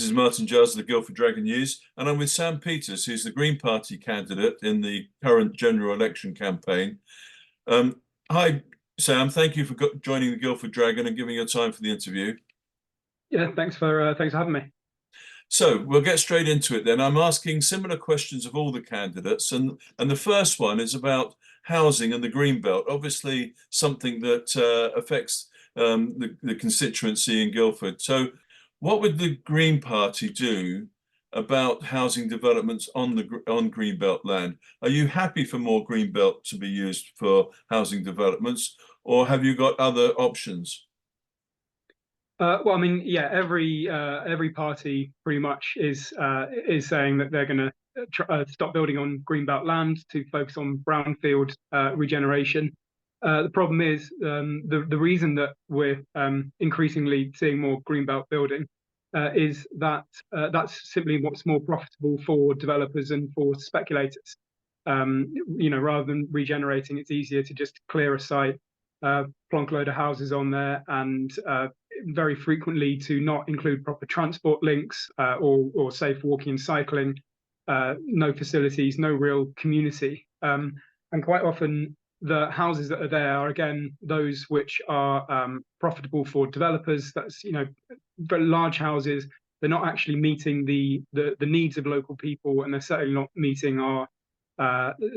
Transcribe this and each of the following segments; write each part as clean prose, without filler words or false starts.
This is Martin Giles of the Guildford Dragon News, and I'm with Sam Peters, who's the Green Party candidate in the current general election campaign. Hi, Sam. Thank you for joining the Guildford Dragon and giving your time for the interview. Yeah, thanks for having me. So we'll get straight into it then. I'm asking similar questions of all the candidates, and the first one is about housing and the Green Belt. Obviously, something that affects the constituency in Guildford. So, what would the Green Party do about housing developments on Greenbelt land? Are you happy for more Greenbelt to be used for housing developments, or have you got other options? Well, I mean, yeah, every party pretty much is saying that they're going to stop building on greenbelt land to focus on brownfield regeneration. The problem is the reason that we're increasingly seeing more greenbelt building is that that's simply what's more profitable for developers and for speculators. Rather than regenerating, it's easier to just clear a site, plonk a load of houses on there, and very frequently to not include proper transport links or safe walking and cycling, no facilities, no real community. And quite often the houses that are there are again those which are profitable for developers. That's very large houses. They're not actually meeting the needs of local people, and they're certainly not meeting our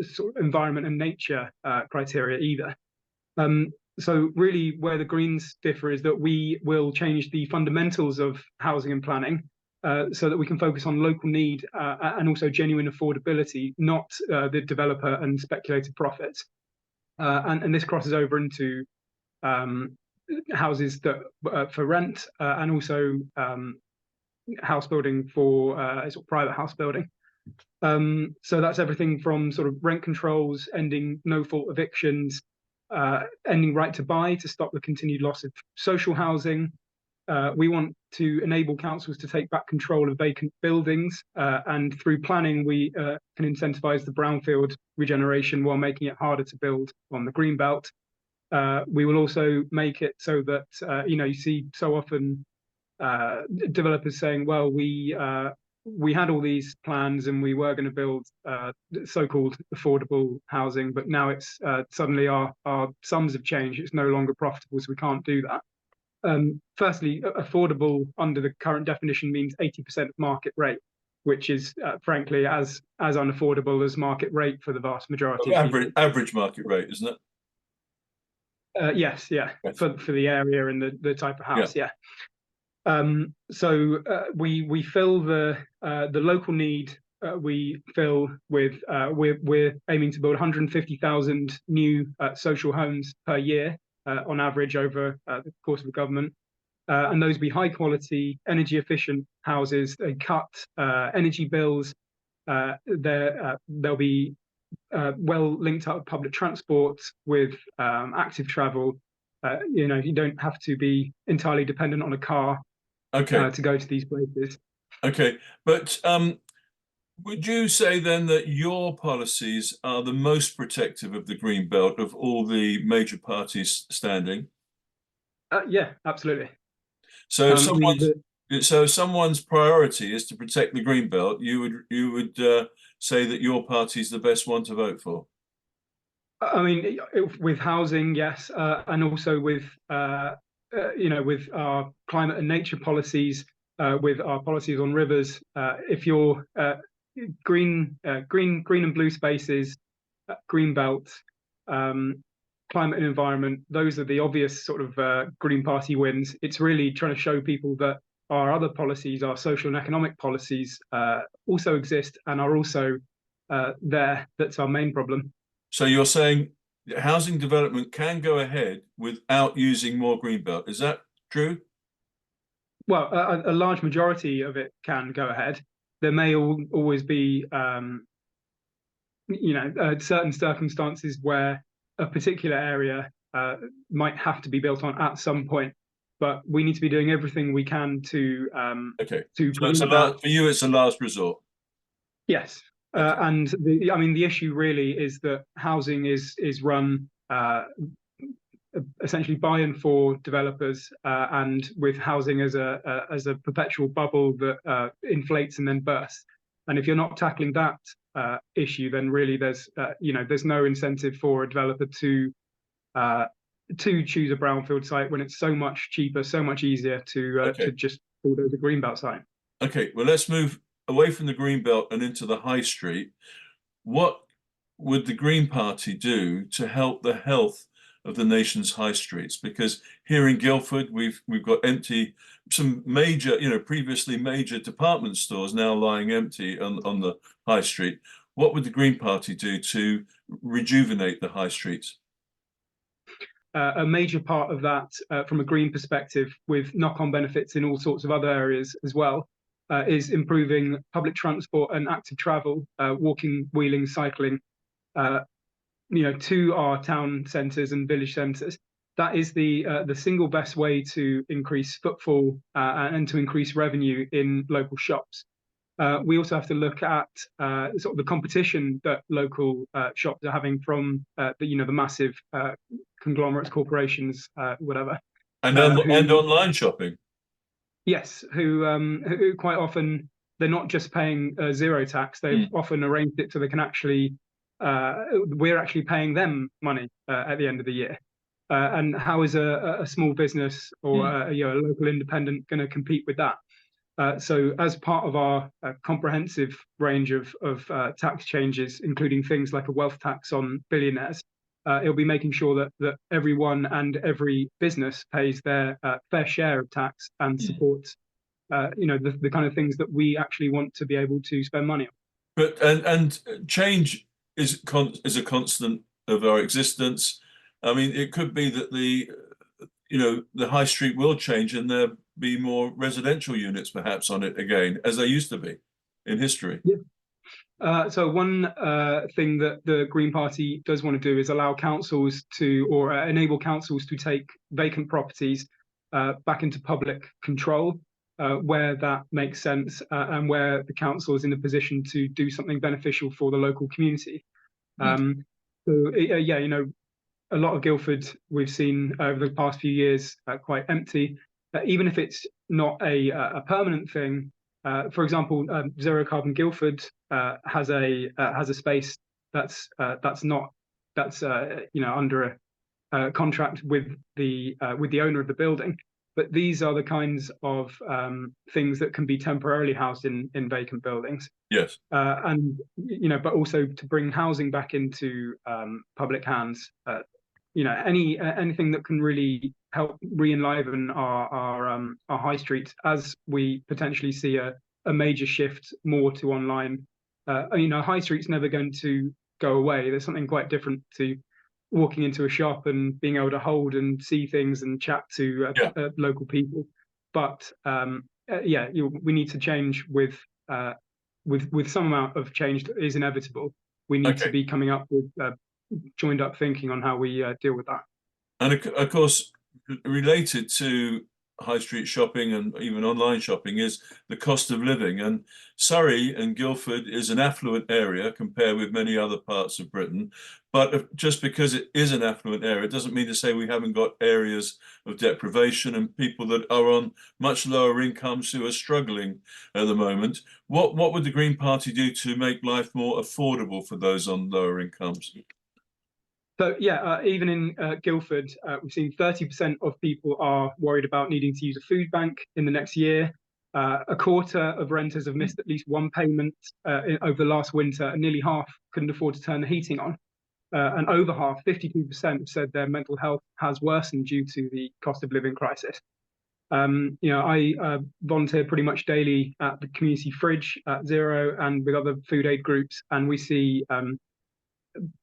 sort of environment and nature criteria either. So really where the Greens differ is that we will change the fundamentals of housing and planning so that we can focus on local need and also genuine affordability, not the developer and speculative profits. And this crosses over into houses that for rent and also house building for sort of private house building. So that's everything from sort of rent controls, ending no-fault evictions, ending right to buy to stop the continued loss of social housing. We want to enable councils to take back control of vacant buildings, and through planning we can incentivise the brownfield regeneration while making it harder to build on the green belt. We will also make it so that you see so often developers saying, well, we had all these plans and we were going to build so-called affordable housing, but now it's suddenly our sums have changed. It's no longer profitable, so we can't do that. Firstly, affordable under the current definition means 80% of market rate, which is frankly as unaffordable as market rate for the vast majority of people. Average market rate, isn't it? Yes, yeah, yes. For the area and the type of house, yeah. So we fill the local need. We fill with we're aiming to build 150,000 new social homes per year on average over the course of the government, and those be high quality, energy efficient houses. They cut energy bills. They'll be well linked up with public transport with active travel. You don't have to be entirely dependent on a car. Okay. To go to these places. Okay, but would you say then that your policies are the most protective of the Green Belt of all the major parties standing? Yeah, absolutely. So someone's priority is to protect the Green Belt. You would say that your party is the best one to vote for? I mean, with housing, yes, and also with with our climate and nature policies, with our policies on rivers. If you're green and blue spaces, green belt, climate and environment, those are the obvious sort of Green Party wins. It's really trying to show people that our other policies, our social and economic policies, also exist and are also there. That's our main problem. So you're saying housing development can go ahead without using more greenbelt. Is that true? Well, a large majority of it can go ahead. There may always be, certain circumstances where a particular area might have to be built on at some point. But we need to be doing everything we can to. Okay. So for you, it's a last resort. Yes. Okay. And the issue really is that housing is run essentially buy-in for developers, and with housing as a perpetual bubble that inflates and then bursts. And if you're not tackling that issue, then really there's there's no incentive for a developer to choose a brownfield site when it's so much cheaper, so much easier to just bulldoze a greenbelt site. Okay, well, let's move away from the greenbelt and into the high street. What would the Green Party do to help the health of the nation's high streets? Because here in Guildford, we've got empty, some major, previously major department stores now lying empty on the high street. What would the Green Party do to rejuvenate the high streets? A major part of that, from a green perspective, with knock-on benefits in all sorts of other areas as well, is improving public transport and active travel, walking, wheeling, cycling, to our town centres and village centres. That is the single best way to increase footfall and to increase revenue in local shops. We also have to look at sort of the competition that local shops are having from the massive conglomerates, corporations, whatever. And online shopping. Yes, who quite often they're not just paying zero tax. They've often arranged it so they can actually we're actually paying them money at the end of the year. And how is a small business or a local independent going to compete with that? So as part of our comprehensive range of tax changes, including things like a wealth tax on billionaires, it'll be making sure that everyone and every business pays their fair share of tax and supports the kind of things that we actually want to be able to spend money on. But and change is a constant of our existence. I mean, it could be that the high street will change and there be more residential units perhaps on it again, as they used to be in history. Yeah. So one thing that the Green Party does want to do is allow councils or enable councils to take vacant properties back into public control where that makes sense, and where the council is in a position to do something beneficial for the local community. A lot of Guildford we've seen over the past few years quite empty. Even if it's not a permanent thing, for example, Zero Carbon Guildford has a space that's under a contract with the owner of the building. But these are the kinds of things that can be temporarily housed in vacant buildings. Yes. But also to bring housing back into public hands. Anything that can really help re-enliven our high streets as we potentially see a major shift more to online. High street's never going to go away. There's something quite different to walking into a shop and being able to hold and see things and chat to local people. But we need to change with some amount of change that is inevitable. We need to be coming up with joined up thinking on how we deal with that. And of course, related to high street shopping and even online shopping is the cost of living. And Surrey and Guildford is an affluent area compared with many other parts of Britain. But just because it is an affluent area doesn't mean to say we haven't got areas of deprivation and people that are on much lower incomes who are struggling at the moment. What would the Green Party do to make life more affordable for those on lower incomes? So even in Guildford, we've seen 30% of people are worried about needing to use a food bank in the next year. A quarter of renters have missed at least one payment over the last winter, and nearly half couldn't afford to turn the heating on. And over half, 52%, have said their mental health has worsened due to the cost of living crisis. I volunteer pretty much daily at the community fridge at Zero and with other food aid groups, and we see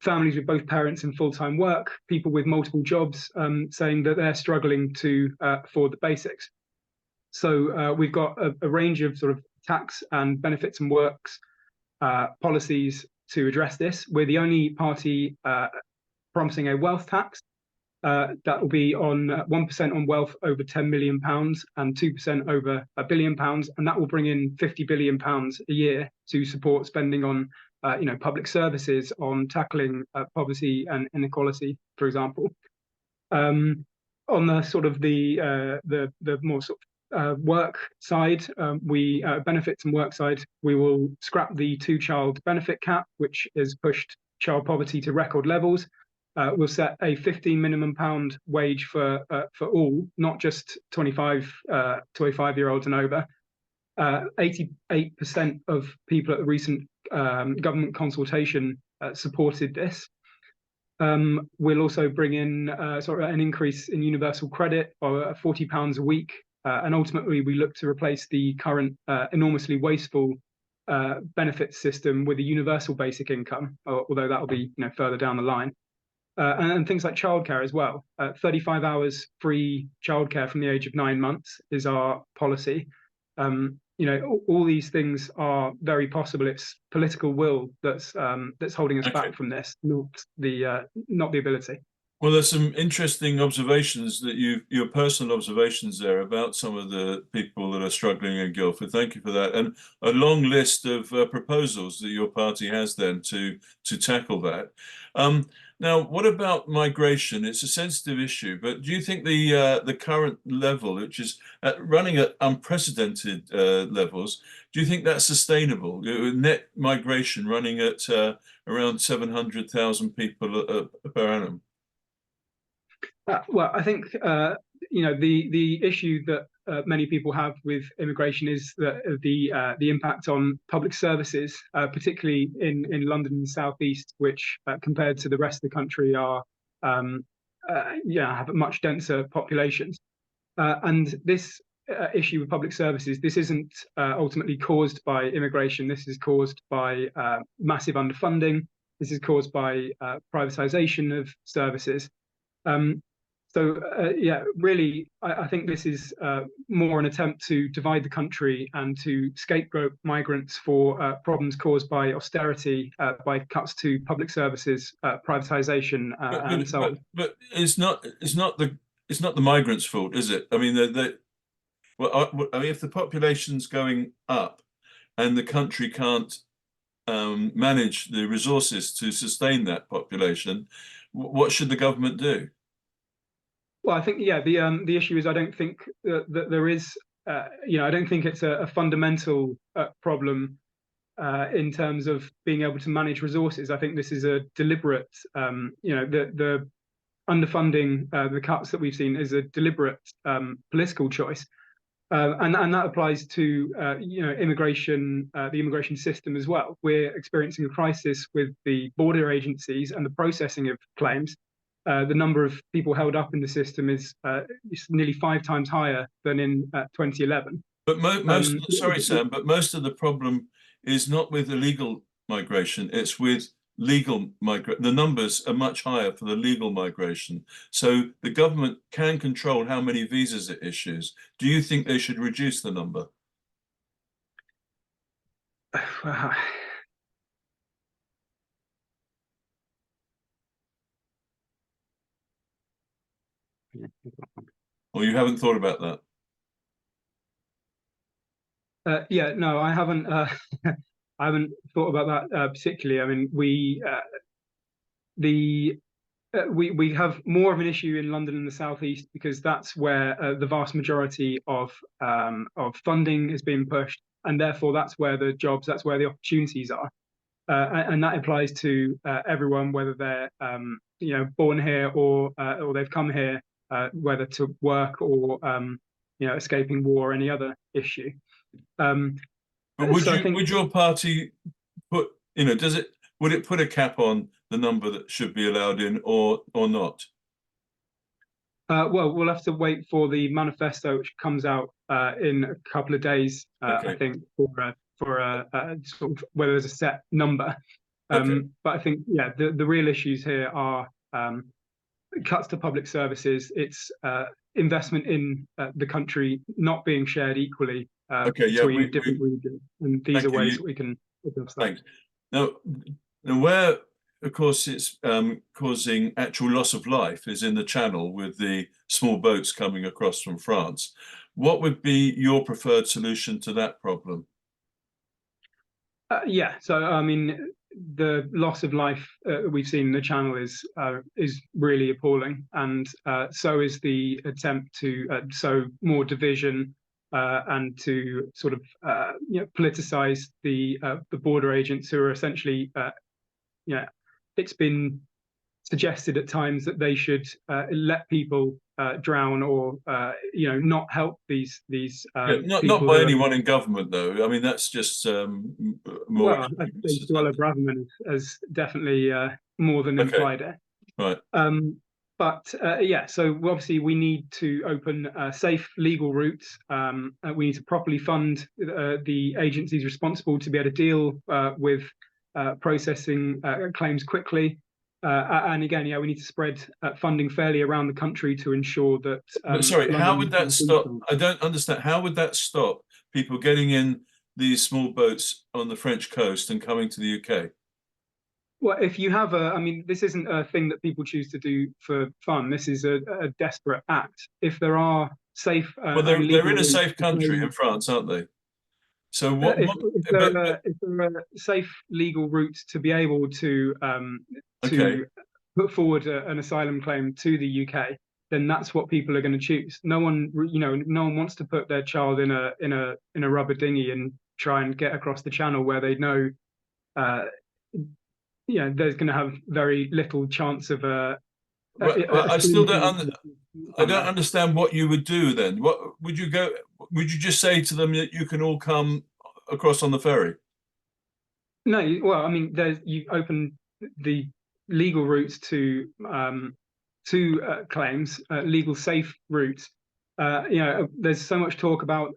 families with both parents and full-time work, people with multiple jobs, saying that they're struggling to afford the basics. So we've got a range of sort of tax and benefits and works policies to address this. We're the only party promising a wealth tax that will be on 1% on wealth over £10 million and 2% over £1 billion, and that will bring in £50 billion a year to support spending on public services, on tackling poverty and inequality, for example. On the sort of the more sort of work side, we benefits and work side, we will scrap the two-child benefit cap, which has pushed child poverty to record levels. We'll set a £15 minimum wage for all, not just 25-year-olds and over. 88% of people at the recent government consultation supported this. We'll also bring in sort of an increase in universal credit of £40 a week, and ultimately we look to replace the current enormously wasteful benefits system with a universal basic income, although that will be further down the line. And things like childcare as well. 35 hours free childcare from the age of 9 months is our policy. All these things are very possible. It's political will that's holding us back from this, not the ability. Well, there's some interesting observations that your personal observations there about some of the people that are struggling in Guildford. Thank you for that, and a long list of proposals that your party has then to tackle that. Now, what about migration? It's a sensitive issue, but do you think the current level, which is running at unprecedented levels, do you think that's sustainable? Net migration running at around 700,000 people per annum. Well, I think the issue that many people have with immigration is the impact on public services, particularly in London and the southeast, which compared to the rest of the country are have much denser populations. And this issue with public services, this isn't ultimately caused by immigration. This is caused by massive underfunding. This is caused by privatization of services. Really, I think this is more an attempt to divide the country and to scapegoat migrants for problems caused by austerity, by cuts to public services, privatization, and so on. But it's not the migrants' fault, is it? I mean, if the population's going up and the country can't manage the resources to sustain that population, what should the government do? Well, I think the issue is I don't think that there is I don't think it's a fundamental problem in terms of being able to manage resources. I think this is a deliberate the underfunding, the cuts that we've seen is a deliberate political choice, and that applies to immigration, the immigration system as well. We're experiencing a crisis with the border agencies and the processing of claims. The number of people held up in the system is nearly 5 times higher than in 2011. But sorry, Sam, but most of the problem is not with illegal migration, it's with legal migration. The numbers are much higher for the legal migration. So the government can control how many visas it issues. Do you think they should reduce the number? Or you haven't thought about that? No, I haven't. I haven't thought about that particularly. I mean, we have more of an issue in London and the southeast because that's where the vast majority of funding is being pushed, and therefore that's where the jobs, that's where the opportunities are, and that applies to everyone, whether they're born here or they've come here. Whether to work or escaping war or any other issue. But would your party put would it put a cap on the number that should be allowed in or not? Well, we'll have to wait for the manifesto, which comes out in a couple of days. Okay. I think for sort of whether there's a set number. Okay. But I think the real issues here are cuts to public services. It's investment in the country not being shared equally between different regions, and these are ways that we can. Thanks. Now, where of course it's causing actual loss of life is in the Channel with the small boats coming across from France. What would be your preferred solution to that problem? So I mean, the loss of life we've seen in the Channel is really appalling, and so is the attempt to sow more division and to sort of politicize the border agents who are essentially it's been suggested at times that they should let people drown or not help these Not people by who are. anyone in government, though. I mean, that's just more. Well, I'd say Suella Braverman has definitely more than Okay, implied it. right. But yeah, so obviously we need to open safe legal routes. We need to properly fund the agencies responsible to be able to deal with processing claims quickly. And again, we need to spread funding fairly around the country to ensure that. But sorry, how would that stop? London- I don't understand. How would that stop people getting in these small boats on the French coast and coming to the UK? Well, if you have I mean, this isn't a thing that people choose to do for fun. This is a desperate act. If there are safe Well, and they're legal in a routes safe to country claim in France, aren't they? So if but, there are safe legal routes to be able okay. to put forward an asylum claim to the UK, then that's what people are going to choose. No one, no one wants to put their child in a rubber dinghy and try and get across the channel where they know, there's going to have very little chance of I still don't. I don't that. understand what you would do then. What would you go? Would you just say to them that you can all come across on the ferry? No, well, I mean, you open the legal routes to claims, legal safe routes. There's so much talk about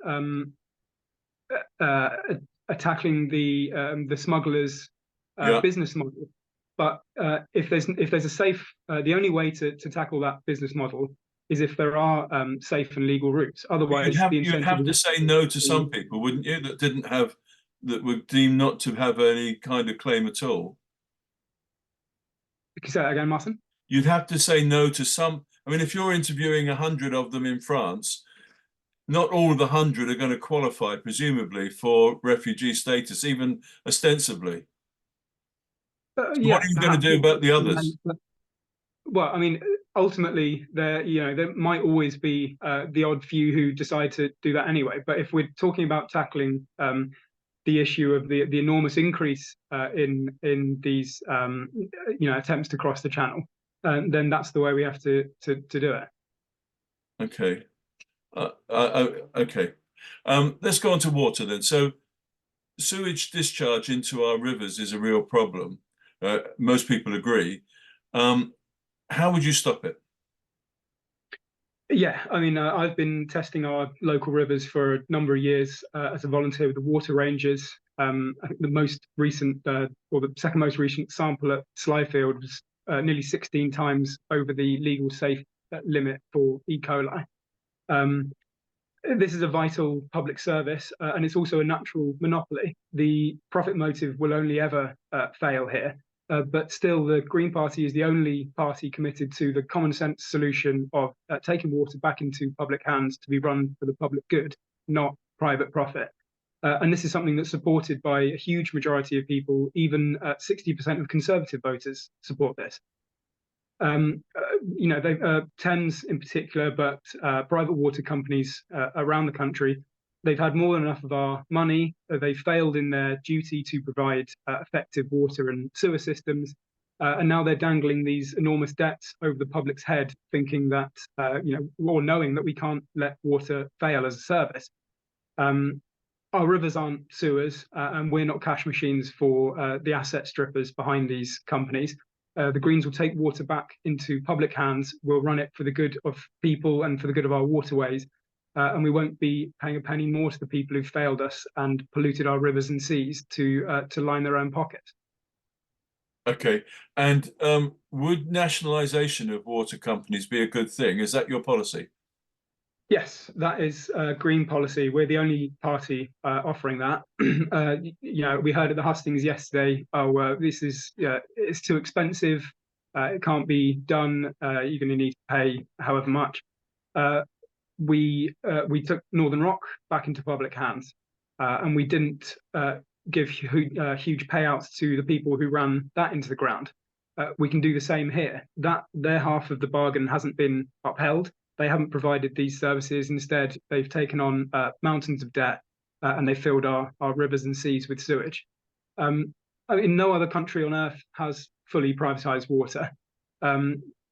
tackling the smugglers' Yeah. business model, but if there's a safe, the only way to tackle that business model is if there are safe and legal routes. Otherwise, the You'd incentive have to say no to some people, wouldn't you? That were deemed not to have any kind of claim at all. Can you say that again, Martin? You'd have to say no to some. I mean, if you're interviewing 100 of them in France, not all of the 100 are going to qualify, presumably, for refugee status, even ostensibly. So Yeah, what are you going to do about the others? Well, I mean, ultimately, there might always be the odd few who decide to do that anyway. But if we're talking about tackling the issue of the enormous increase in these attempts to cross the channel, then that's the way we have to do it. Okay. Okay. Let's go on to water then. So sewage discharge into our rivers is a real problem. Most people agree. How would you stop it? Yeah, I mean, I've been testing our local rivers for a number of years as a volunteer with the Water Rangers. I think the most recent, or the second most recent sample at Slyfield was nearly 16 times over the legal safe limit for E. coli. This is a vital public service, and it's also a natural monopoly. The profit motive will only ever fail here. But still, the Green Party is the only party committed to the common sense solution of taking water back into public hands to be run for the public good, not private profit. And this is something that's supported by a huge majority of people. Even 60% of Conservative voters support this. Thames in particular, but private water companies around the country, they've had more than enough of our money. They've failed in their duty to provide effective water and sewer systems. And now they're dangling these enormous debts over the public's head, thinking that, or knowing that we can't let water fail as a service. Our rivers aren't sewers, and we're not cash machines for the asset strippers behind these companies. The Greens will take water back into public hands. We'll run it for the good of people and for the good of our waterways. And we won't be paying a penny more to the people who've failed us and polluted our rivers and seas to line their own pockets. Okay. And would nationalisation of water companies be a good thing? Is that your policy? Yes, that is Green policy. We're the only party offering that. We heard at the hustings yesterday, this is it's too expensive. It can't be done. You're going to need to pay however much. We took Northern Rock back into public hands, and we didn't give huge payouts to the people who ran that into the ground. We can do the same here. That their half of the bargain hasn't been upheld. They haven't provided these services. Instead, they've taken on mountains of debt, and they filled our rivers and seas with sewage. No other country on earth has fully privatized water.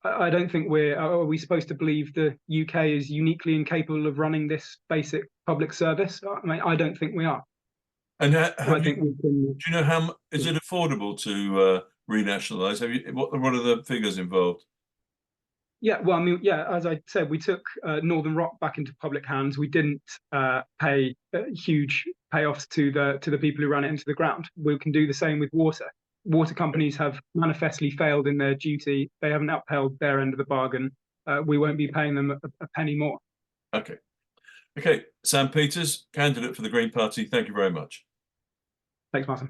I don't think are we supposed to believe the UK is uniquely incapable of running this basic public service? I mean, I don't think we are. And do you know how is it affordable to renationalize? What are the figures involved? Yeah, well, I mean, yeah, as I said, we took Northern Rock back into public hands. We didn't pay huge payoffs to the people who ran it into the ground. We can do the same with water. Water companies have manifestly failed in their duty. They haven't upheld their end of the bargain. We won't be paying them a penny more. Okay. Okay, Sam Peters, candidate for the Green Party. Thank you very much. Thanks, Martin.